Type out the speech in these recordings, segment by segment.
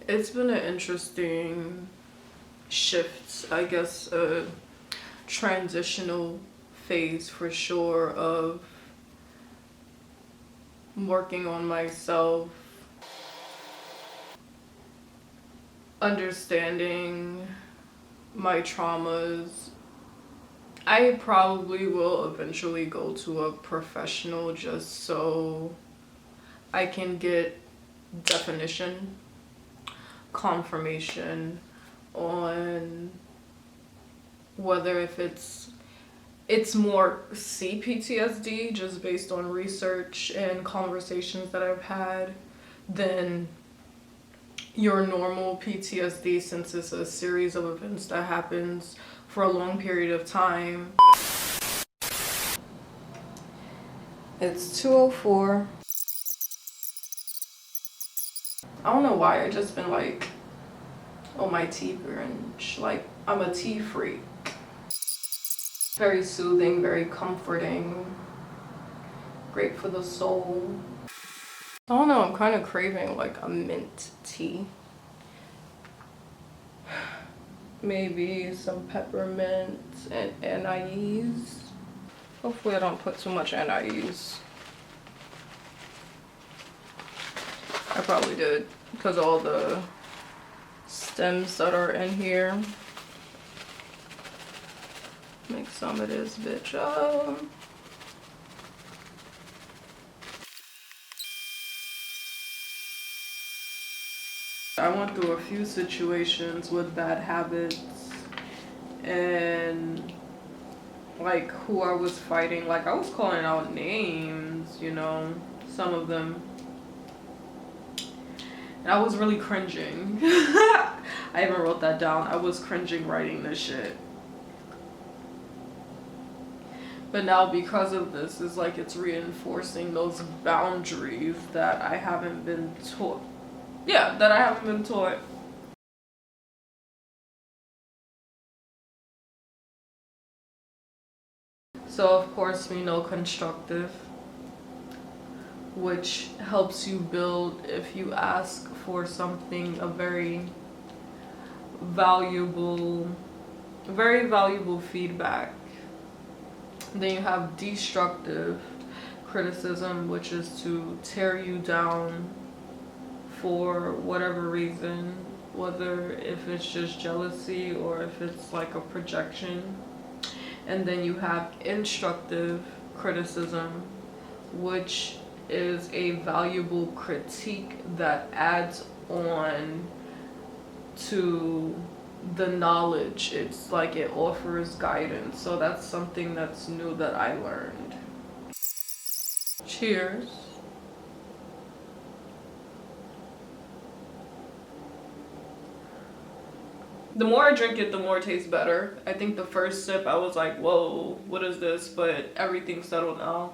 It's been an interesting shift, I guess, a transitional phase for sure of working on myself, understanding my traumas. I probably will eventually go to a professional just so I can get definition, confirmation on whether if it's more C-PTSD just based on research and conversations that I've had than your normal PTSD, since it's a series of events that happens for a long period of time. It's 2:04. I don't know why I just been like, oh, my tea cringe. Like, I'm a tea freak. Very soothing, very comforting, great for the soul. I don't know, I'm kind of craving like a mint tea. Maybe some peppermint and anise. Hopefully I don't put too much anise. I probably did, because all the stems that are in here. Make some of this bitch up. I went through a few situations with bad habits and like who I was fighting. Like, I was calling out names, you know, some of them. And I was really cringing. I even wrote that down. I was cringing writing this shit. But now because of this, it's like it's reinforcing those boundaries that I haven't been taught. Yeah, that I haven't been taught. So of course we know constructive, which helps you build if you ask for something, a very valuable feedback. Then you have destructive criticism, which is to tear you down for whatever reason, whether if it's just jealousy or if it's like a projection. And then you have instructive criticism, which is a valuable critique that adds on to the knowledge. It's like it offers guidance. So that's something that's new that I learned. Cheers. The more I drink it, the more it tastes better. I think the first sip, I was like, whoa, what is this? But everything's settled now.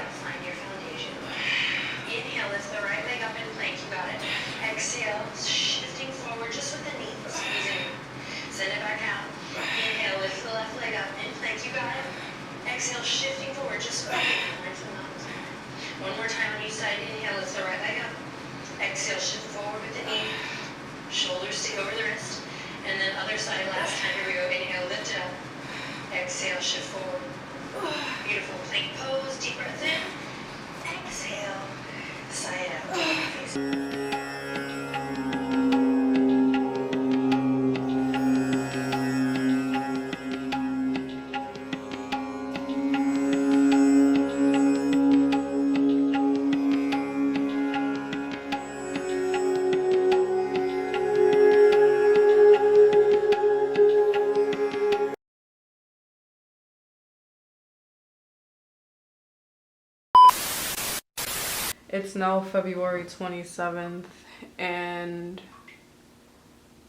Find your foundation. Inhale, lift the right leg up in plank. You got it. Exhale, shifting forward just with the knee. Squeezing. Send it back out. Inhale, lift the left leg up in plank. You got it. Exhale, shifting forward just with the knee. One more time on each side. Inhale, lift the right leg up. Exhale, shift forward with the knee. Shoulders stick over the wrist. And then other side, last time. Here we go. Inhale, lift it up. Exhale, shift forward. Beautiful plank pose. Deep breath in. Exhale. Sigh it out. It's now February 27th and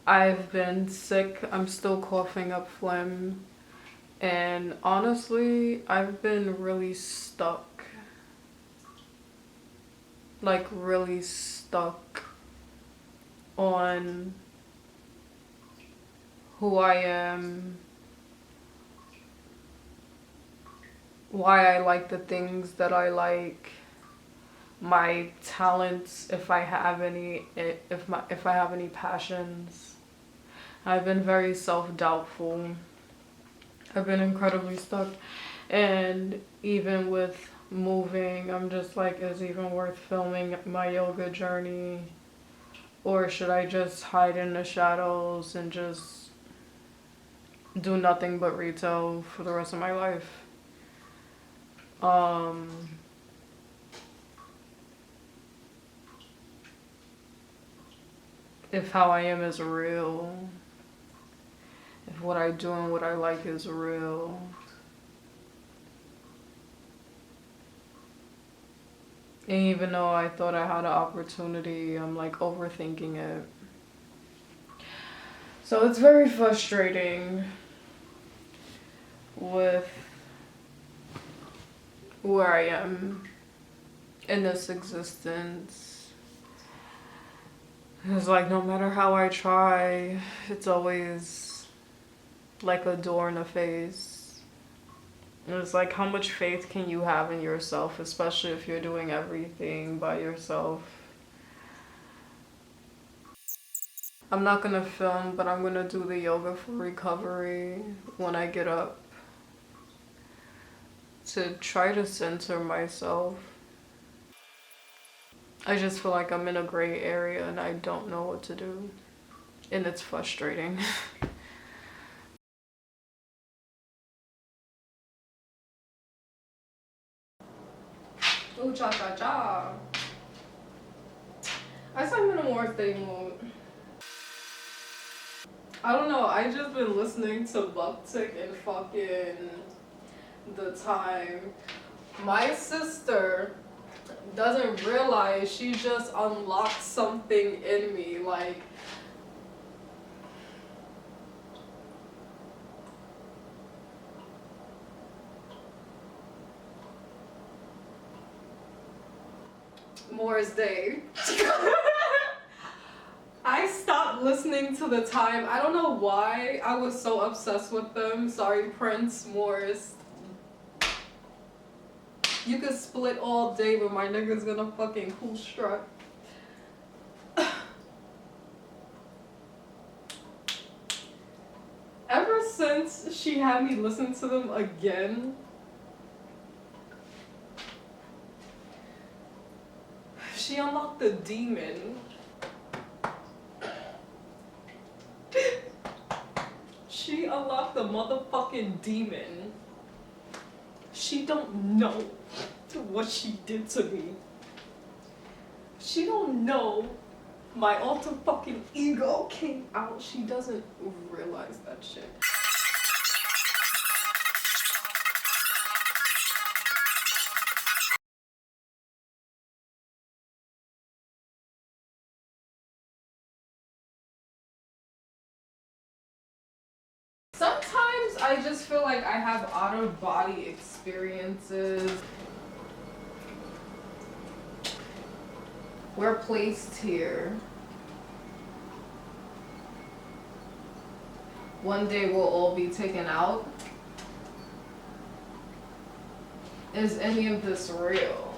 I've been sick. I'm still coughing up phlegm. And honestly, I've been really stuck. Like really stuck on who I am, why I like the things that I like, my talents, if I have any, if I have any passions. I've been very self-doubtful. I've been incredibly stuck, and even with moving, I'm just like, is it even worth filming my yoga journey, or should I just hide in the shadows and just do nothing but retail for the rest of my life? If how I am is real, if what I do and what I like is real, and even though I thought I had an opportunity, I'm like overthinking it. So it's very frustrating with where I am in this existence. It's like no matter how I try, it's always like a door in the face. And it's like, how much faith can you have in yourself, especially if you're doing everything by yourself? I'm not gonna film, but I'm gonna do the yoga for recovery when I get up to try to center myself. I just feel like I'm in a gray area and I don't know what to do. And it's frustrating. Ooh, cha cha cha. I guess I'm in a more steady mood. I don't know, I just been listening to Bucktick and fucking The Time. My sister doesn't realize she just unlocked something in me. Like, Morris Day. I stopped listening to The Time. I don't know why I was so obsessed with them. Sorry, Prince, Morris. You could split all day, but my nigga's gonna fucking cool strut. Ever since she had me listen to them again, she unlocked the demon. She unlocked the motherfucking demon. She don't know what she did to me. She don't know my alter fucking ego came out. She doesn't realize that shit. Sometimes I just feel like I have out of body experiences. We're placed here. One day we'll all be taken out. Is any of this real?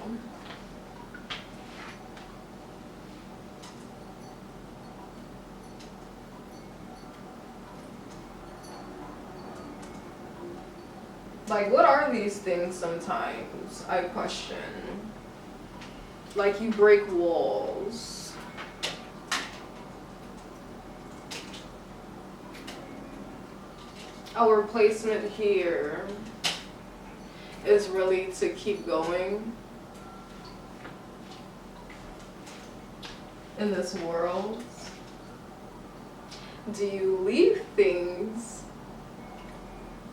Like, what are these things sometimes? I question. Like, you break walls. Our placement here is really to keep going in this world. Do you leave things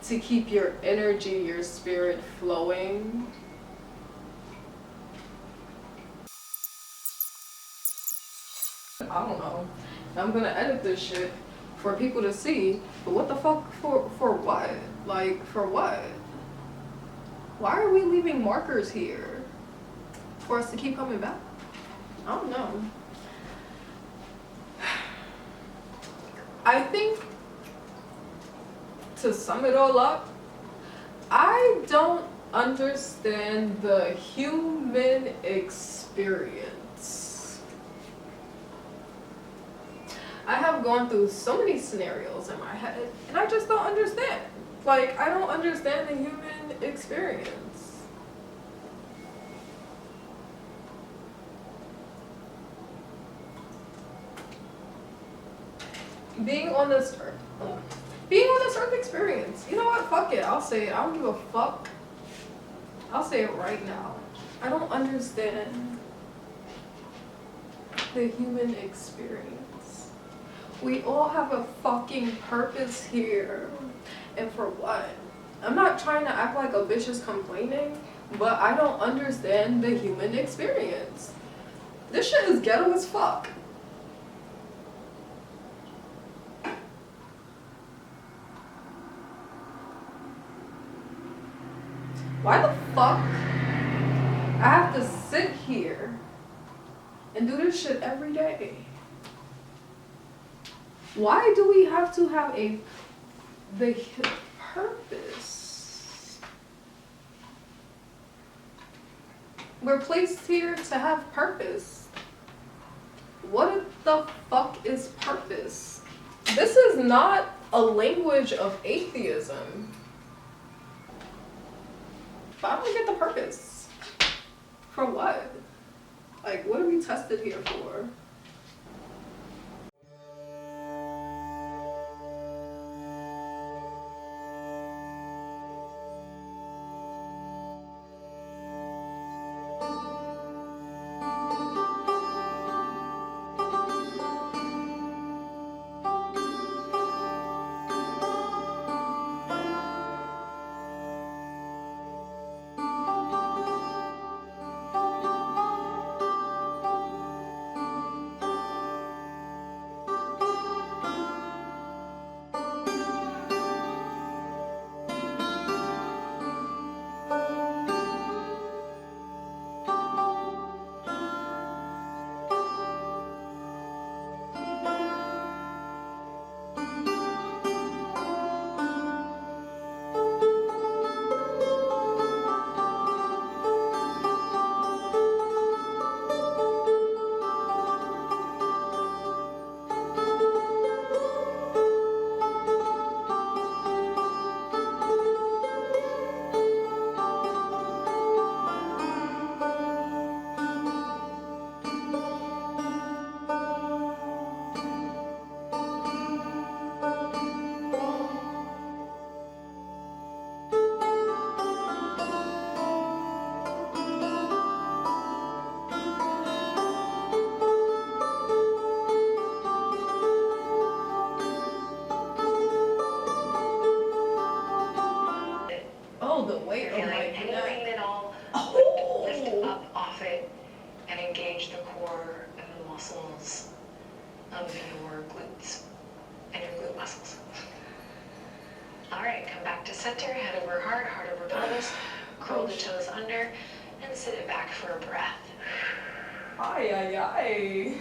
to keep your energy, your spirit flowing? I don't know. I'm gonna edit this shit for people to see, but what the fuck, for what? Like, for what? Why are we leaving markers here? For us to keep coming back? I don't know. I think, to sum it all up, I don't understand the human experience. I have gone through so many scenarios in my head, and I just don't understand. Like, I don't understand the human experience. Being on this earth. Being on this earth experience. You know what? Fuck it. I'll say it. I don't give a fuck. I'll say it right now. I don't understand the human experience. We all have a fucking purpose here. And for what? I'm not trying to act like a vicious complaining, but I don't understand the human experience. This shit is ghetto as fuck. Why the fuck I have to sit here and do this shit every day? Why do we have to have the purpose? We're placed here to have purpose. What the fuck is purpose? This is not a language of atheism. But I don't get the purpose. For what? Like, what are we tested here for? Oh, the weight of my Anything neck. that all lift up off it and engage the core and the muscles of your glutes and your glute muscles. All right, come back to center, head over heart, heart over pelvis, curl the toes under, and sit it back for a breath. Ay, ay, ay.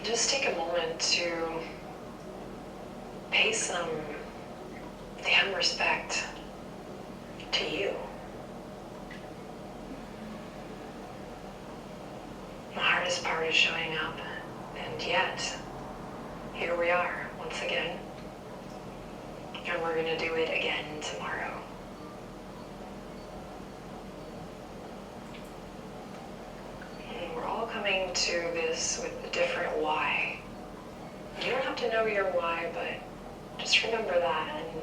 Just take a moment to pay some damn respect to you. The hardest part is showing up, and yet, here we are once again, and we're gonna do it again tomorrow. And we're all coming to this with a different why. You don't have to know your why, but just remember that, and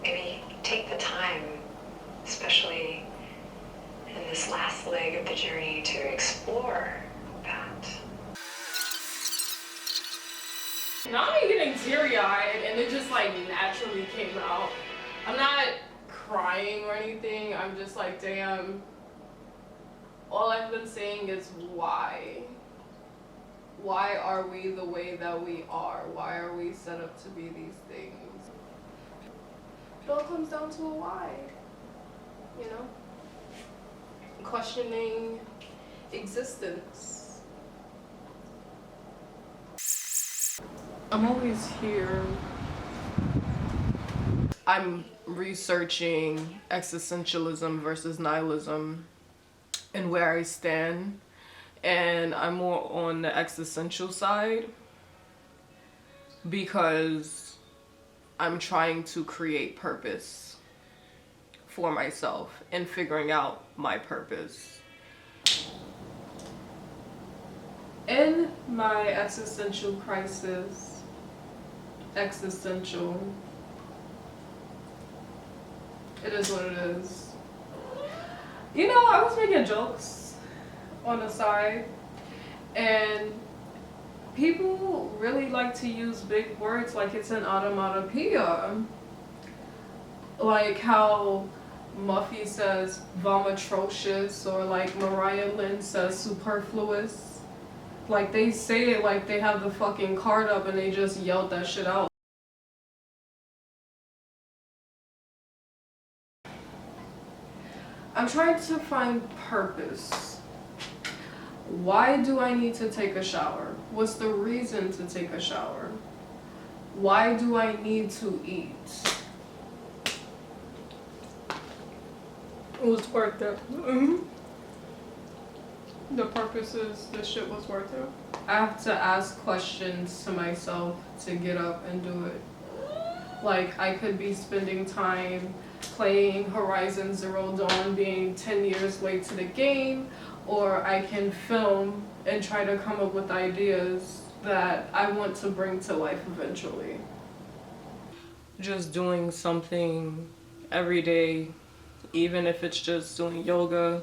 maybe take the time, especially in this last leg of the journey, to explore that. Now I'm getting teary-eyed and it just like naturally came out. I'm not crying or anything. I'm just like, damn. All I've been saying is why? Why are we the way that we are? Why are we set up to be these things? It all comes down to a why, you know? Questioning existence. I'm always here. I'm researching existentialism versus nihilism and where I stand, and I'm more on the existential side because I'm trying to create purpose for myself and figuring out my purpose. In my existential crisis, it is what it is. You know, I was making jokes on the side, and people really like to use big words like it's an onomatopoeia. Like how Muffy says vomitrocious, or like Mariah Lynn says superfluous. Like they say it like they have the fucking card up and they just yelled that shit out. I'm trying to find purpose. Why do I need to take a shower? What's the reason to take a shower? Why do I need to eat? It was worth it. The purpose is this shit was worth it. I have to ask questions to myself to get up and do it. Like, I could be spending time playing Horizon Zero Dawn, being 10 years late to the game, or I can film and try to come up with ideas that I want to bring to life eventually. Just doing something every day, even if it's just doing yoga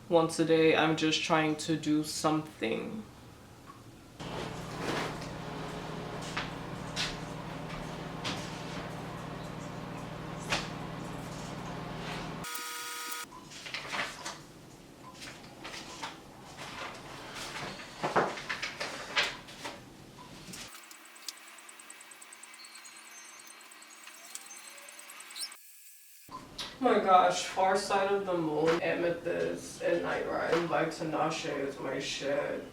once a day, I'm just trying to do something. my gosh, Far Side of the Moon, Amethyst, and Night Ride by Tinashe is my shit.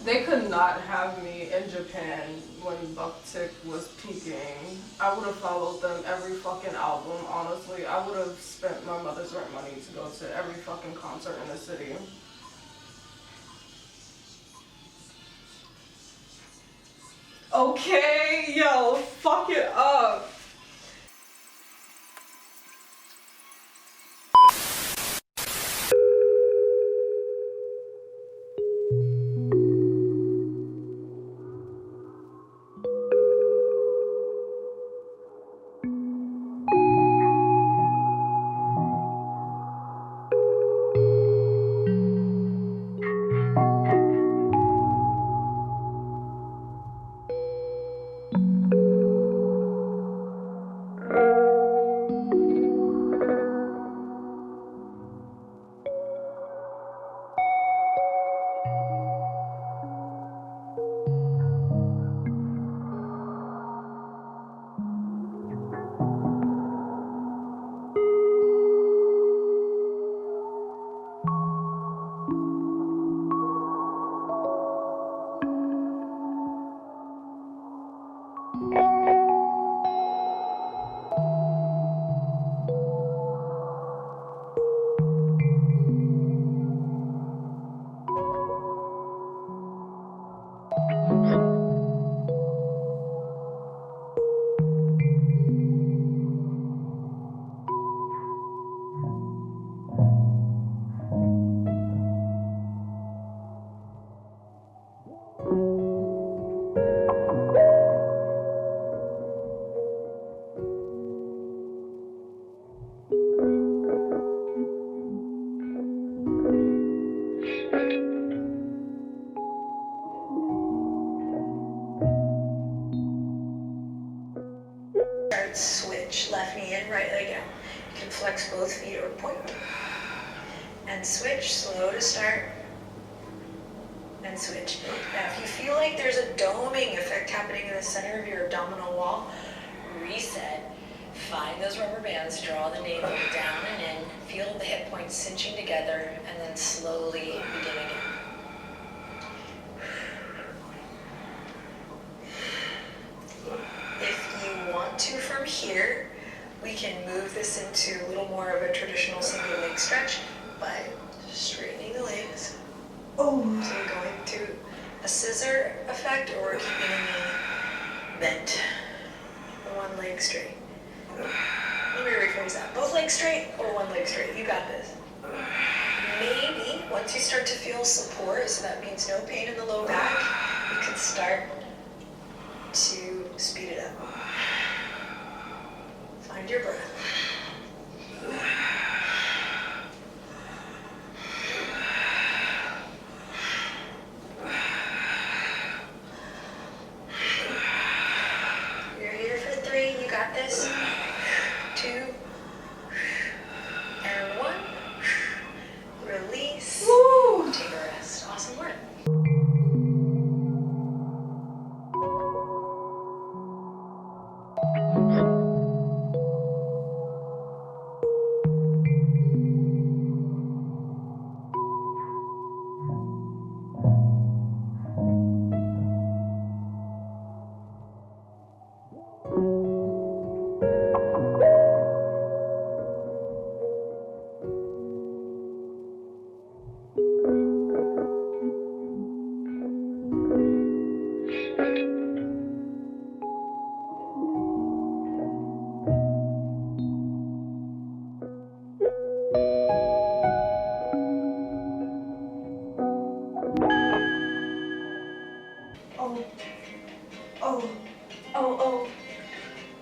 They could not have me in Japan when Bucktick was peaking. I would have followed them every fucking album, honestly. I would have spent my mother's rent money to go to every fucking concert in the city. Okay, yo, fuck it up. Switch, left knee in, right leg out. You can flex both feet or point. And switch, slow to start. And switch. Now if you feel like there's a doming effect happening in the center of your abdominal wall, reset. Find those rubber bands, draw the navel down and in, feel the hip points cinching together, and then slowly begin again. From here, we can move this into a little more of a traditional single leg stretch by straightening the legs. Oh, so we're going to a scissor effect, or we're keeping the knee bent. One leg straight. Let me rephrase that. Both legs straight or one leg straight. You got this. Maybe once you start to feel support, so that means no pain in the low back, you can start to speed it up. Find your breath. You're here for 3, you got this. 2, and 1. Release. Woo! Take a rest. Awesome work.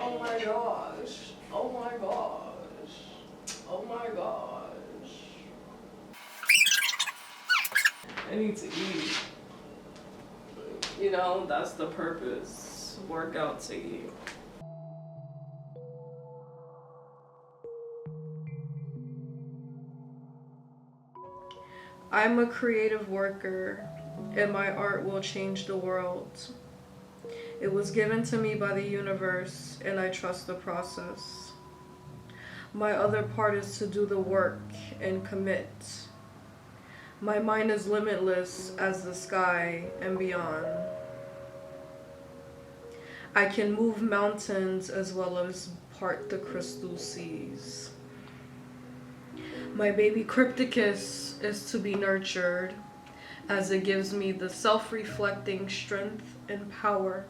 Oh my gosh. Oh my gosh. Oh my gosh. I need to eat. You know, that's the purpose. Work out to eat. I'm a creative worker, and my art will change the world. It was given to me by the universe, and I trust the process. My other part is to do the work and commit. My mind is limitless as the sky and beyond. I can move mountains as well as part the crystal seas. My baby Crypticus is to be nurtured, as it gives me the self-reflecting strength and power.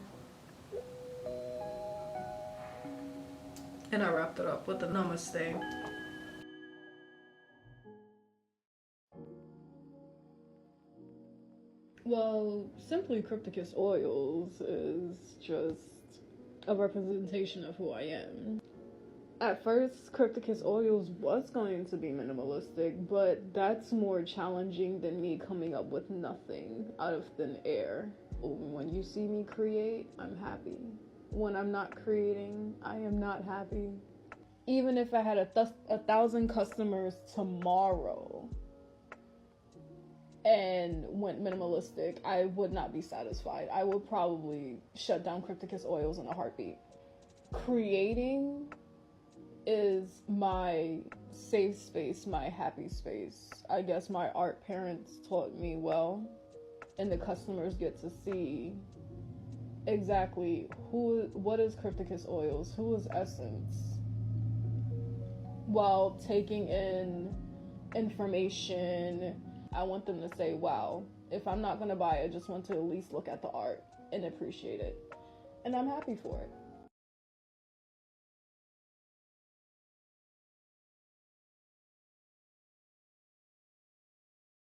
And I wrapped it up with the namaste. Well, simply Crypticus oils is just a representation of who I am. At first, Crypticus oils was going to be minimalistic, but that's more challenging than me coming up with nothing out of thin air. When you see me create, I'm happy. When I'm not creating, I am not happy. Even if I had 1,000 customers tomorrow and went minimalistic, I would not be satisfied. I would probably shut down Crypticus oils in a heartbeat. Creating is my safe space, my happy space. I guess my art parents taught me well, and the customers get to see exactly what is Crypticus oils, who is Essence, while taking in information. I want them to say, wow, if I'm not gonna buy it, I just want to at least look at the art and appreciate it, and I'm happy for it.